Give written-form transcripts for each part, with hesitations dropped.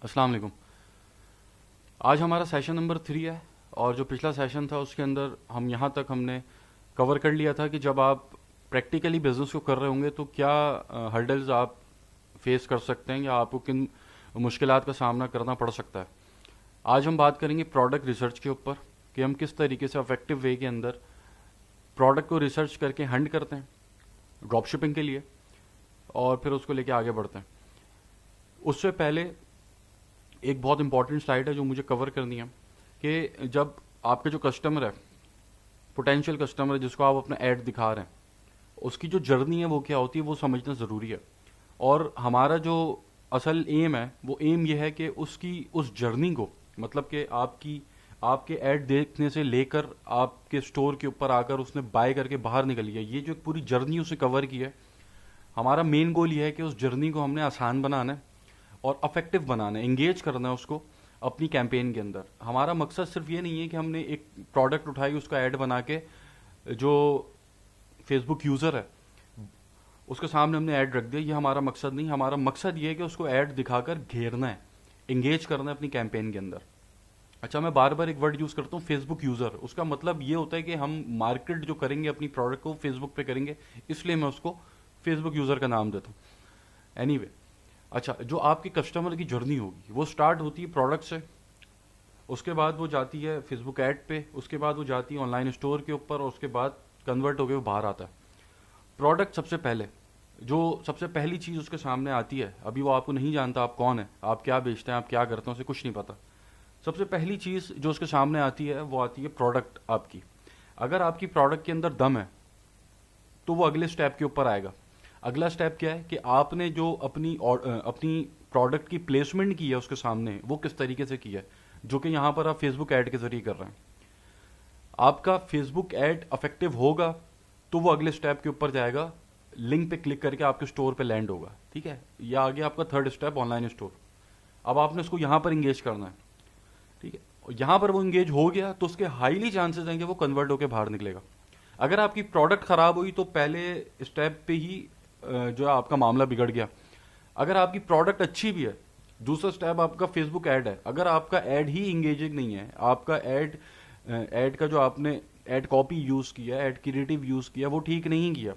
अस्सलाम वालेकुम। आज हमारा सेशन नंबर 3 है। और जो पिछला सेशन था उसके अंदर हम यहाँ तक हमने कवर कर लिया था कि जब आप प्रैक्टिकली बिजनेस को कर रहे होंगे तो क्या हर्डल्स आप फेस कर सकते हैं या आपको किन मुश्किलात का सामना करना पड़ सकता है। आज हम बात करेंगे प्रोडक्ट रिसर्च के ऊपर कि हम किस तरीके से इफेक्टिव वे के अंदर प्रोडक्ट को रिसर्च करके हंड करते हैं ड्रॉप शिपिंग के लिए और फिर उसको लेके आगे बढ़ते हैं। उससे पहले एक बहुत इंपॉर्टेंट स्लाइड है जो मुझे कवर करनी है कि जब आपके जो कस्टमर है, पोटेंशियल कस्टमर है जिसको आप अपना ऐड दिखा रहे हैं, उसकी जो जर्नी है वो क्या होती है वो समझना ज़रूरी है। और हमारा जो असल एम है वो एम ये है कि उसकी उस जर्नी को, मतलब कि आपके ऐड देखने से लेकर आपके स्टोर के ऊपर आकर उसने बाय करके बाहर निकल गया, ये जो पूरी जर्नी उसने कवर की है। हमारा मेन गोल ये है कि उस जर्नी को हमने आसान बनाना है और अफेक्टिव बनाना है, एंगेज करना है उसको अपनी कैंपेन के अंदर। हमारा मकसद सिर्फ ये नहीं है कि हमने एक प्रोडक्ट उठाई उसका ऐड बना के जो फेसबुक यूज़र है उसके सामने हमने ऐड रख दिया, ये हमारा मकसद नहीं। हमारा मकसद ये है कि उसको ऐड दिखाकर घेरना है, एंगेज करना है अपनी कैंपेन के अंदर। अच्छा, मैं बार बार एक वर्ड यूज़ करता हूँ, फेसबुक यूज़र। उसका मतलब ये होता है कि हम मार्केट जो करेंगे अपनी प्रोडक्ट को फेसबुक पे करेंगे, इसलिए मैं उसको फेसबुक यूज़र का नाम देता हूँ। एनीवे, अच्छा, जो आपकी कस्टमर की जर्नी होगी वो स्टार्ट होती है प्रोडक्ट से, उसके बाद वो जाती है फेसबुक ऐड पे, उसके बाद वो जाती है ऑनलाइन स्टोर के ऊपर और उसके बाद कन्वर्ट होकर वो बाहर आता है। प्रोडक्ट सबसे पहले, जो सबसे पहली चीज़ उसके सामने आती है, अभी वो आपको नहीं जानता आप कौन है, आप क्या बेचते हैं, आप क्या करते हैं, उसे कुछ नहीं पता। सबसे पहली चीज़ जो उसके सामने आती है वो आती है प्रोडक्ट आपकी। अगर आपकी प्रोडक्ट के अंदर दम है तो वो अगले स्टेप के ऊपर आएगा। अगला स्टेप क्या है कि आपने जो अपनी प्रोडक्ट की प्लेसमेंट की है उसके सामने, वो किस तरीके से की है, जो कि यहाँ पर आप फेसबुक ऐड के जरिए कर रहे हैं। आपका फेसबुक ऐड अफेक्टिव होगा तो वो अगले स्टेप के ऊपर जाएगा, लिंक पे क्लिक करके आपके स्टोर पे लैंड होगा। ठीक है, यह आ गया आपका थर्ड स्टेप, ऑनलाइन स्टोर। अब आपने उसको यहाँ पर इंगेज करना है। ठीक है, और यहाँ पर वो इंगेज हो गया तो उसके हाईली चांसेस हैं कि वो कन्वर्ट होकर बाहर निकलेगा। अगर आपकी प्रोडक्ट खराब हुई तो पहले स्टेप पे ही जो है आपका मामला बिगड़ गया। अगर आपकी प्रोडक्ट अच्छी भी है, दूसरा स्टेप आपका फेसबुक ऐड है, अगर आपका ऐड ही इंगेजिंग नहीं है, आपका ऐड का जो आपने ऐड कॉपी यूज किया, ऐड क्रिएटिव यूज किया, वो ठीक नहीं किया,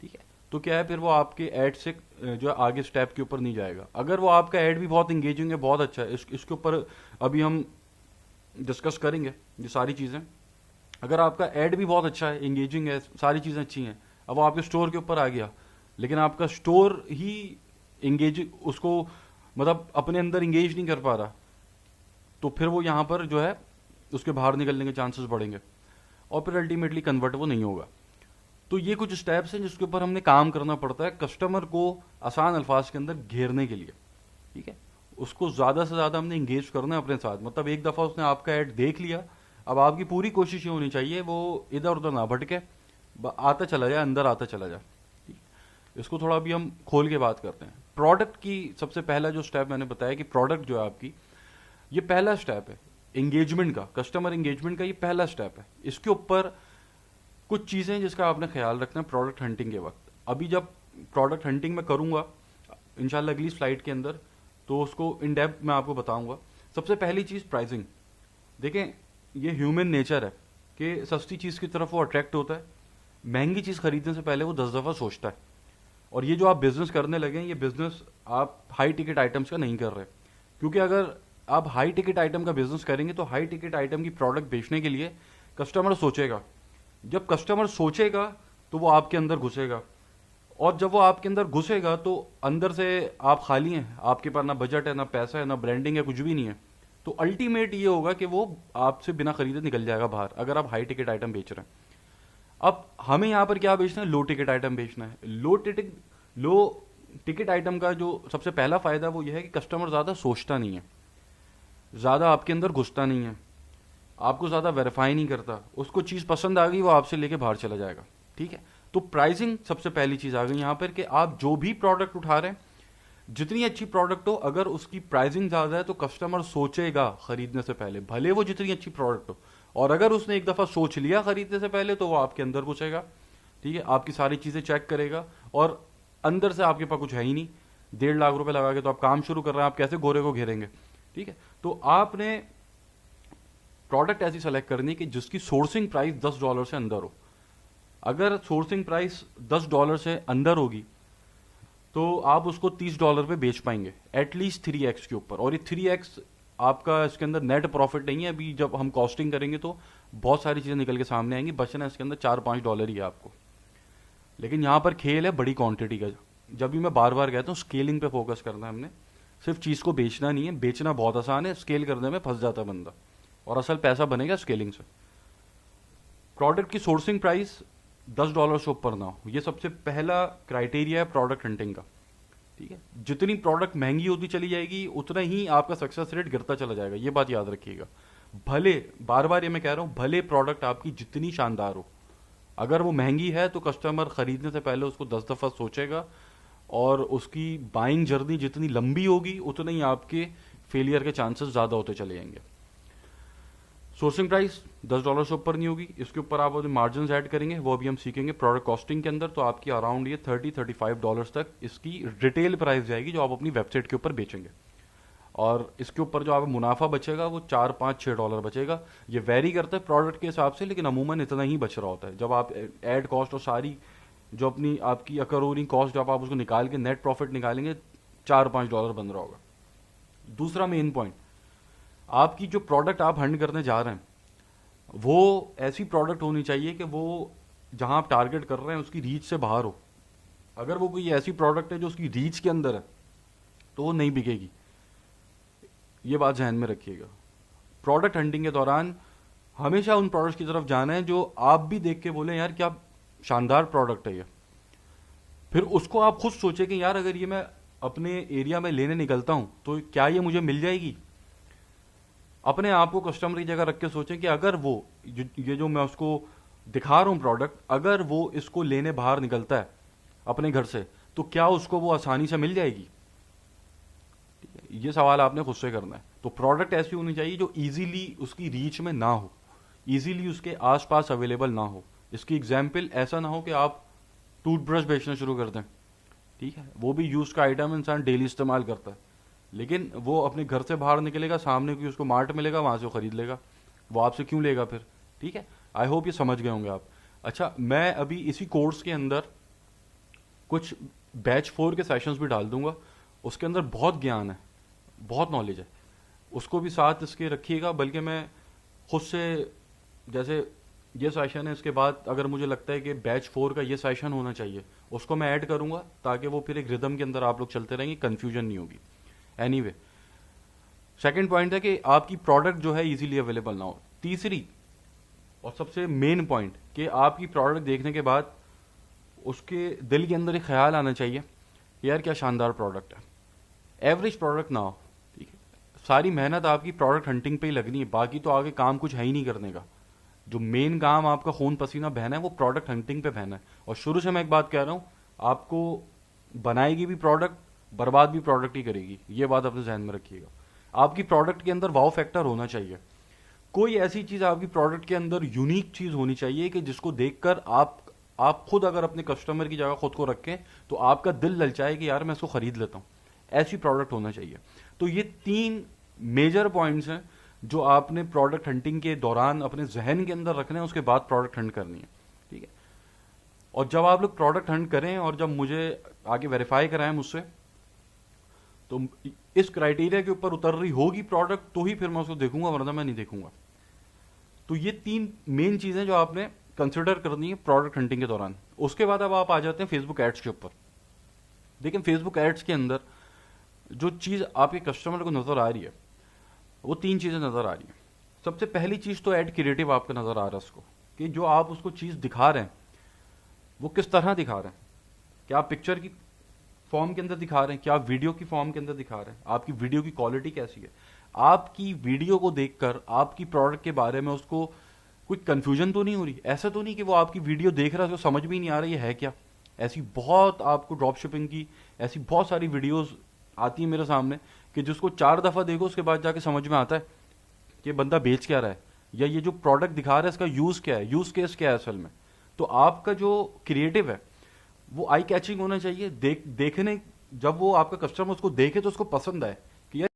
ठीक है, तो क्या है, फिर वो आपके ऐड से जो है आगे स्टेप के ऊपर नहीं जाएगा। अगर वो आपका ऐड भी बहुत इंगेजिंग है, बहुत अच्छा है, इसके ऊपर अभी हम डिस्कस करेंगे ये सारी चीज़ें। अगर आपका ऐड भी बहुत अच्छा है, इंगेजिंग है, सारी चीज़ें अच्छी हैं, अब वो आपके स्टोर के ऊपर आ गया, लेकिन आपका स्टोर ही इंगेज उसको मतलब अपने अंदर इंगेज नहीं कर पा रहा, तो फिर वो यहाँ पर जो है उसके बाहर निकलने के चांसेस बढ़ेंगे और फिर अल्टीमेटली कन्वर्ट वो नहीं होगा। तो ये कुछ स्टेप्स हैं जिसके ऊपर हमने काम करना पड़ता है कस्टमर को आसान अल्फाज के अंदर घेरने के लिए। ठीक है, उसको ज़्यादा से ज़्यादा हमने इंगेज करना है अपने साथ। मतलब एक दफ़ा उसने आपका ऐड देख लिया, अब आपकी पूरी कोशिश ये होनी चाहिए वो इधर उधर ना भटके, आता चला जाए, अंदर आता चला जाए। ठीक है? इसको थोड़ा अभी हम खोल के बात करते हैं। प्रोडक्ट की सबसे पहला जो स्टेप मैंने बताया कि प्रोडक्ट जो है आपकी, ये पहला स्टेप है एंगेजमेंट का, कस्टमर एंगेजमेंट का ये पहला स्टेप है। इसके ऊपर कुछ चीज़ें जिसका आपने ख्याल रखना है प्रोडक्ट हंटिंग के वक्त। अभी जब प्रोडक्ट हंटिंग में करूँगा इंशाल्लाह अगली स्लाइड के अंदर, तो उसको इन डेप्थ मैं आपको बताऊंगा। सबसे पहली चीज़ प्राइसिंग। देखें, ये ह्यूमन नेचर है कि सस्ती चीज़ की तरफ वो अट्रैक्ट होता है, महंगी चीज़ खरीदने से पहले वो 10 दफ़ा सोचता है। और ये जो आप बिज़नेस करने लगे हैं, ये बिज़नेस आप हाई टिकट आइटम्स का नहीं कर रहे, क्योंकि अगर आप हाई टिकट आइटम का बिज़नेस करेंगे तो हाई टिकट आइटम की प्रोडक्ट बेचने के लिए कस्टमर सोचेगा। जब कस्टमर सोचेगा तो वो आपके अंदर घुसेगा, और जब वो आपके अंदर घुसेगा तो अंदर से आप खाली हैं, आपके पास ना बजट है, ना पैसा है, ना ब्रांडिंग है, कुछ भी नहीं है। तो अल्टीमेट ये होगा कि वो आपसे बिना खरीदे निकल जाएगा बाहर, अगर आप हाई टिकट आइटम बेच रहे हैं। अब हमें यहाँ पर क्या बेचना है, लो टिकट आइटम बेचना है। लो टिकट आइटम का जो सबसे पहला फायदा वो ये है कि कस्टमर ज़्यादा सोचता नहीं है, ज़्यादा आपके अंदर घुसता नहीं है, आपको ज़्यादा वेरीफाई नहीं करता, उसको चीज़ पसंद आ गई वो आपसे लेके बाहर चला जाएगा। ठीक है, तो प्राइसिंग सबसे पहली चीज़ आ गई यहाँ पर कि आप जो भी प्रोडक्ट उठा रहे हैं, जितनी अच्छी प्रोडक्ट हो, अगर उसकी प्राइसिंग ज़्यादा है तो कस्टमर सोचेगा खरीदने से पहले, भले वो जितनी अच्छी प्रोडक्ट हो। और अगर उसने एक दफ़ा सोच लिया खरीदने से पहले तो वो आपके अंदर घुसेगा। ठीक है, आपकी सारी चीज़ें चेक करेगा और अंदर से आपके पास कुछ है ही नहीं, 1.5 लाख रुपए लगा के तो आप काम शुरू कर रहे हैं, आप कैसे गोरे को घेरेंगे? ठीक है, तो आपने प्रोडक्ट ऐसी सेलेक्ट करनी है कि जिसकी सोर्सिंग प्राइस $10 से अंदर हो। अगर सोर्सिंग प्राइस $10 से अंदर होगी तो आप उसको $30 पे बेच पाएंगे, एटलीस्ट 3x के ऊपर। और ये 3x आपका इसके अंदर नेट प्रॉफिट नहीं है। अभी जब हम कॉस्टिंग करेंगे तो बहुत सारी चीज़ें निकल के सामने आएंगी, बचना इसके अंदर $4-5 ही है आपको। लेकिन यहाँ पर खेल है बड़ी क्वांटिटी का। जब भी मैं बार बार कहता हूँ स्केलिंग पे फोकस करना है हमने, सिर्फ चीज़ को बेचना नहीं है। बेचना बहुत आसान है, स्केल करने में फंस जाता है बंदा, और असल पैसा बनेगा स्केलिंग से। प्रोडक्ट की सोर्सिंग प्राइस $10 से ऊपर ना हो, ये सबसे पहला क्राइटेरिया है प्रोडक्ट हंटिंग का। ठीक है, जितनी प्रोडक्ट महंगी होती चली जाएगी उतना ही आपका सक्सेस रेट गिरता चला जाएगा, ये बात याद रखिएगा। भले बार बार ये मैं कह रहा हूं, भले प्रोडक्ट आपकी जितनी शानदार हो, अगर वो महंगी है तो कस्टमर खरीदने से पहले उसको 10 दफा सोचेगा, और उसकी बाइंग जर्नी जितनी लंबी होगी उतने ही आपके फेलियर के चांसेस ज़्यादा होते चले जाएंगे। सोर्सिंग प्राइस $10 से ऊपर नहीं होगी। इसके ऊपर आप अपने मार्जिन ऐड करेंगे, वो अभी हम सीखेंगे प्रोडक्ट कॉस्टिंग के अंदर। तो आपकी अराउंड ये $30-35 तक इसकी रिटेल प्राइस जाएगी जो आप अपनी वेबसाइट के ऊपर बेचेंगे। और इसके ऊपर जो आप मुनाफा बचेगा वो $4-5-6 बचेगा। ये वेरी करता है प्रोडक्ट के हिसाब से, लेकिन अमूमन इतना ही बच रहा होता है। जब आप एड कॉस्ट और सारी जो अपनी आपकी अकर हो रही कॉस्ट, जब आप उसको निकाल के नेट प्रॉफिट निकालेंगे, $4-5 बन रहा होगा। दूसरा मेन पॉइंट, आपकी जो प्रोडक्ट आप हंड करने जा रहे हैं वो ऐसी प्रोडक्ट होनी चाहिए कि वो जहां आप टारगेट कर रहे हैं उसकी रीच से बाहर हो। अगर वो कोई ऐसी प्रोडक्ट है जो उसकी रीच के अंदर है तो वो नहीं बिकेगी, ये बात ध्यान में रखिएगा। प्रोडक्ट हंटिंग के दौरान हमेशा उन प्रोडक्ट्स की तरफ जाना है जो आप भी देख के बोले यार क्या शानदार प्रोडक्ट है ये। फिर उसको आप खुद सोचें कि यार अगर ये मैं अपने एरिया में लेने निकलता हूं तो क्या ये मुझे मिल जाएगी। अपने आप को कस्टमर की जगह रख के सोचें कि अगर वो ये जो मैं उसको दिखा रहा हूं प्रोडक्ट, अगर वो इसको लेने बाहर निकलता है अपने घर से तो क्या उसको वो आसानी से मिल जाएगी। ये सवाल आपने खुद से करना है। तो प्रोडक्ट ऐसी होनी चाहिए जो इजीली उसकी रीच में ना हो, इजीली उसके आसपास अवेलेबल ना हो। इसकी एग्जाम्पल ऐसा ना हो कि आप टूथब्रश बेचना शुरू कर दें, ठीक है, वो भी यूज का आइटम इंसान डेली इस्तेमाल करता है, लेकिन वो अपने घर से बाहर निकलेगा, सामने कोई उसको मार्ट मिलेगा, वहां से वो खरीद लेगा, वो आपसे क्यों लेगा फिर। ठीक है, आई होप ये समझ गए होंगे आप। अच्छा, मैं अभी इसी कोर्स के अंदर कुछ बैच 4 के सेशंस भी डाल दूंगा, उसके अंदर बहुत ज्ञान है, बहुत नॉलेज है, उसको भी साथ इसके रखिएगा। बल्कि मैं खुद से, जैसे ये सेशन है, इसके बाद अगर मुझे लगता है कि बैच 4 का ये सेशन होना चाहिए, उसको मैं ऐड करूंगा ताकि वो फिर एक रिदम के अंदर आप लोग चलते रहेंगे, कंफ्यूजन नहीं होगी। एनीवे, सेकंड पॉइंट है कि आपकी प्रोडक्ट जो है इजीली अवेलेबल ना हो। तीसरी और सबसे मेन पॉइंट कि आपकी प्रोडक्ट देखने के बाद उसके दिल के अंदर एक ख्याल आना चाहिए कि यार क्या शानदार प्रोडक्ट है। एवरेज प्रोडक्ट ना हो, ठीक है। सारी मेहनत आपकी प्रोडक्ट हंटिंग पे ही लगनी है, बाकी तो आगे काम कुछ है ही नहीं करने का। जो मेन काम आपका खून पसीना बहना है वो प्रोडक्ट हंटिंग पे बहना है। और शुरू से मैं एक बात कह रहा हूं, आपको बनाएगी भी प्रोडक्ट, बर्बाद भी प्रोडक्ट ही करेगी, ये बात अपने ध्यान में रखिएगा। आपकी प्रोडक्ट के अंदर वाव फैक्टर होना चाहिए। कोई ऐसी चीज आपकी प्रोडक्ट के अंदर यूनिक चीज होनी चाहिए कि जिसको देखकर आप खुद अगर अपने कस्टमर की जगह खुद को रखें तो आपका दिल ललचाए कि यार मैं इसको खरीद लेता हूं। ऐसी प्रोडक्ट होना चाहिए। तो ये 3 मेजर पॉइंट्स हैं जो आपने प्रोडक्ट हंटिंग के दौरान अपने जहन के अंदर रखने हैं, उसके बाद प्रोडक्ट हंट करनी है, ठीक है। और जब आप लोग प्रोडक्ट हंट करें और जब मुझे आगे वेरीफाई कराएं मुझसे, तो इस क्राइटेरिया के ऊपर उतर रही होगी प्रोडक्ट तो ही फिर मैं उसको देखूंगा, वरना मैं नहीं देखूंगा। तो ये 3 मेन चीजें जो आपने कंसिडर करनी है प्रोडक्ट हंटिंग के दौरान। उसके बाद अब आप आ जाते हैं फेसबुक एड्स के ऊपर। देखिए, फेसबुक एड्स के अंदर जो चीज आपके कस्टमर को नजर आ रही है वो 3 चीजें नजर आ रही है। सबसे पहली चीज तो एड क्रिएटिव आपको नजर आ रहा है उसको, कि जो आप उसको चीज दिखा रहे हैं वो किस तरह दिखा रहे हैं। क्या आप पिक्चर की फॉर्म के अंदर दिखा रहे हैं, क्या आप वीडियो की फॉर्म के अंदर दिखा रहे हैं, आपकी वीडियो की क्वालिटी कैसी है। आपकी वीडियो को देखकर आपकी प्रोडक्ट के बारे में उसको कोई कंफ्यूजन तो नहीं हो रही। ऐसा तो नहीं कि वो आपकी वीडियो देख रहा है, उसको समझ भी नहीं आ रहा ये है क्या। ऐसी बहुत आपको ड्रॉप शिपिंग की ऐसी बहुत सारी वीडियोस आती है मेरे सामने कि जिसको 4 दफा देखो उसके बाद जाके समझ में आता है कि बंदा बेच क्या रहा है, या ये जो प्रोडक्ट दिखा रहा है इसका यूज क्या है, यूज केस क्या है असल में। तो आपका जो क्रिएटिव है वो आई कैचिंग होना चाहिए, देखने जब वो आपका कस्टमर उसको देखे तो उसको पसंद आए कि यार